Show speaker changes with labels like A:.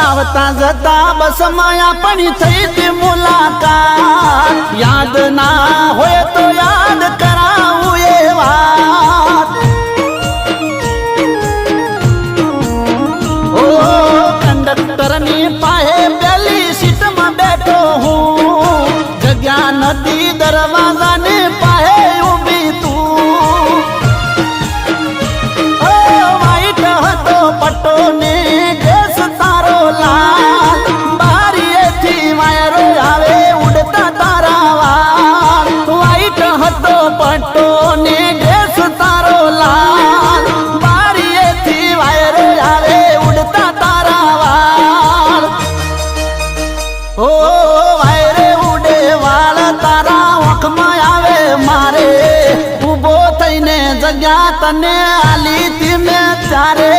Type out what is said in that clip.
A: आवता जता बस माया पणी थई थी मुलाकात याद ना होय तो याद कराऊं ये बात ओ कंडक्टर नी पाहे पहली सीट में बैठो हूँ जग्या नदी दरवाजा ने पाहे उभी तू ओ वाइट हतो पट्टो ने ड्रेस तारो लाल बारी थी वायरो आवे उड़ता तारा वाल वाइट हतो पट्टो ने ड्रेस तारो लाल बारी थी वायरो आवे उड़ता तारा वाल ओ वायरे उड़े वाल तारा आँख में आवे मारे उभो थईने जग्या तने आली थी मैं चारे